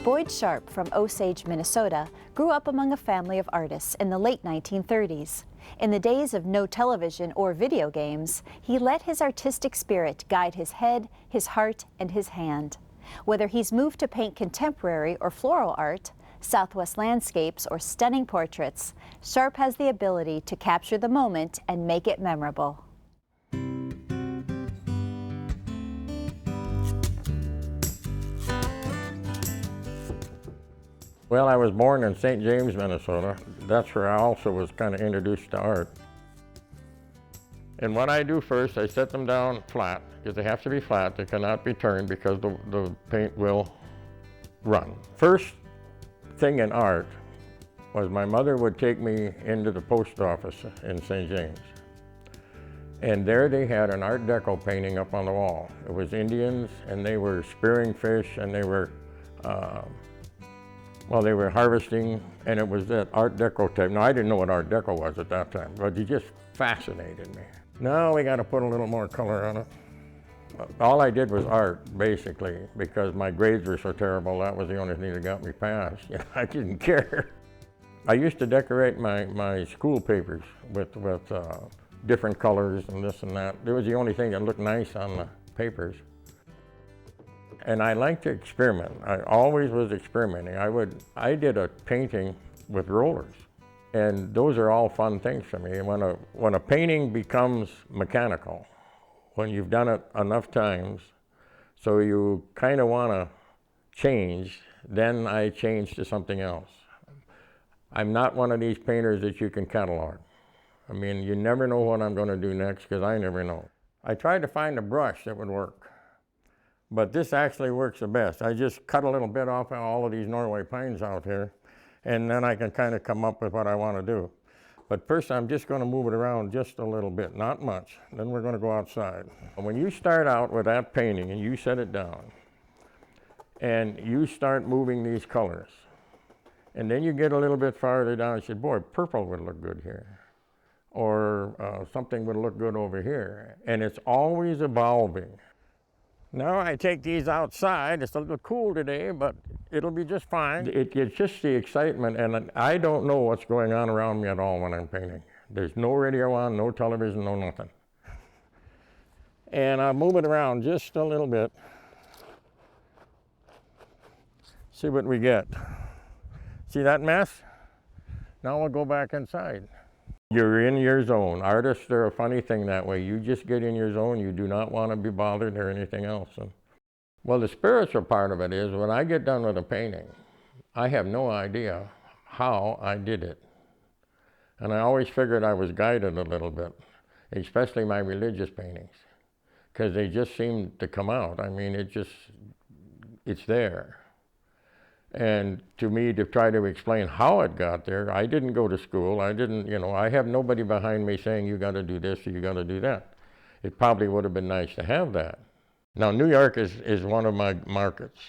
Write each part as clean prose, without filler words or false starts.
Boyd Sharp from Osage, Minnesota, grew up among a family of artists in the late 1930s. In the days of no television or video games, he let his artistic spirit guide his head, his heart, and his hand. Whether he's moved to paint contemporary or floral art, Southwest landscapes, or stunning portraits, Sharp has the ability to capture the moment and make it memorable. Well, I was born in St. James, Minnesota. That's where I also was kind of introduced to art. And what I do first, I set them down flat, because they have to be flat. They cannot be turned because the paint will run. First thing in art was my mother would take me into the post office in St. James. And there they had an Art Deco painting up on the wall. It was Indians, and they were spearing fish, and they were they were harvesting, and it was that Art Deco type. Now, I didn't know what Art Deco was at that time, but it just fascinated me. Now we got to put a little more color on it. All I did was art, basically, because my grades were so terrible. That was the only thing that got me passed. I didn't care. I used to decorate my school papers with different colors and this and that. It was the only thing that looked nice on the papers. And I like to experiment. I always was experimenting. I did a painting with rollers, and those are all fun things for me. When a painting becomes mechanical, when you've done it enough times, so you kind of want to change, then I change to something else. I'm not one of these painters that you can catalog. I mean, you never know what I'm going to do next, because I never know. I tried to find a brush that would work. But this actually works the best. I just cut a little bit off all of these Norway pines out here, and then I can kind of come up with what I want to do. But first, I'm just going to move it around just a little bit, not much. Then we're going to go outside. When you start out with that painting and you set it down, and you start moving these colors, and then you get a little bit farther down and say, boy, purple would look good here, or something would look good over here. And it's always evolving. Now I take these outside. It's a little cool today, but it'll be just fine. It's just the excitement, and I don't know what's going on around me at all when I'm painting. There's no radio on, no television, no nothing. And I'll move it around just a little bit. See what we get. See that mess? Now we'll go back inside. You're in your zone. Artists are a funny thing that way. You just get in your zone. You do not want to be bothered or anything else. Well, the spiritual part of it is when I get done with a painting, I have no idea how I did it. And I always figured I was guided a little bit, especially my religious paintings, because they just seem to come out. I mean, it's there. And to me, to try to explain how it got there, I didn't go to school. I didn't, I have nobody behind me saying you got to do this or you got to do that. It probably would have been nice to have that. Now, New York is one of my markets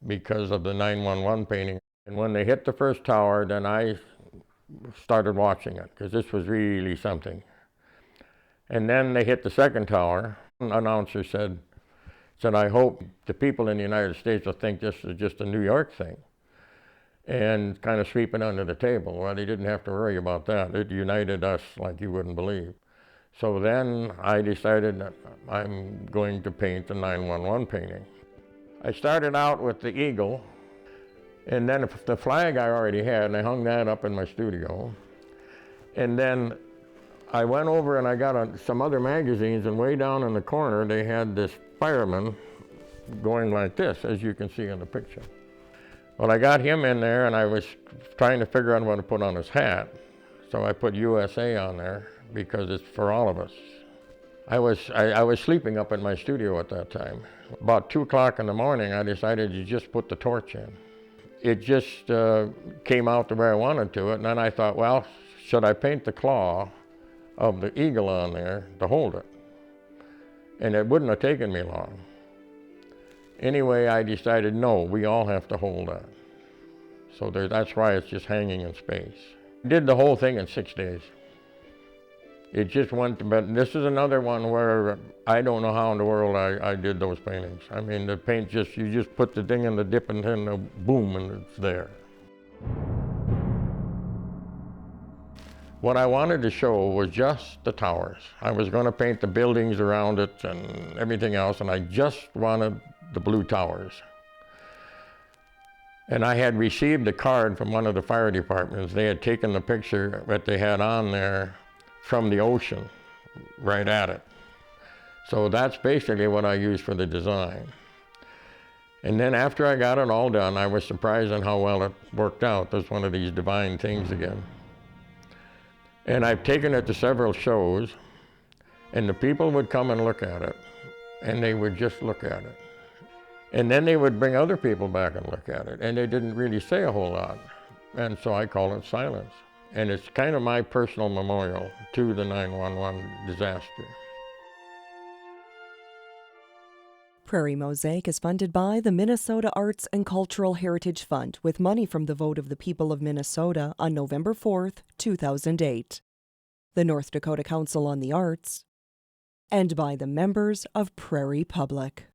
because of the 911 painting. And when they hit the first tower, then I started watching it, because this was really something. And then they hit the second tower. An announcer said, I hope the people in the United States will think this is just a New York thing, and kind of sweep it under the table. Well, they didn't have to worry about that. It united us like you wouldn't believe. So then I decided that I'm going to paint the 911 painting. I started out with the eagle, and then the flag I already had, and I hung that up in my studio. And then I went over and I got some other magazines, and way down in the corner they had this fireman going like this, as you can see in the picture. Well, I got him in there, and I was trying to figure out what to put on his hat. So I put USA on there, because it's for all of us. I was sleeping up in my studio at that time. About 2 o'clock in the morning, I decided to just put the torch in. It just came out the way I wanted to it, and then I thought, well, should I paint the claw of the eagle on there to hold it? And it wouldn't have taken me long. Anyway, I decided, no, we all have to hold that. So that's why it's just hanging in space. I did the whole thing in 6 days. It just went, but this is another one where I don't know how in the world I did those paintings. I mean, the paint just, you just put the thing in the dip and then boom, and it's there. What I wanted to show was just the towers. I was going to paint the buildings around it and everything else, and I just wanted the blue towers. And I had received a card from one of the fire departments. They had taken the picture that they had on there from the ocean, right at it. So that's basically what I used for the design. And then after I got it all done, I was surprised on how well it worked out. There's one of these divine things again. And I've taken it to several shows, and the people would come and look at it, and they would just look at it. And then they would bring other people back and look at it, and they didn't really say a whole lot. And so I call it silence. And it's kind of my personal memorial to the 9/11 disaster. Prairie Mosaic is funded by the Minnesota Arts and Cultural Heritage Fund with money from the vote of the people of Minnesota on November 4th, 2008, the North Dakota Council on the Arts, and by the members of Prairie Public.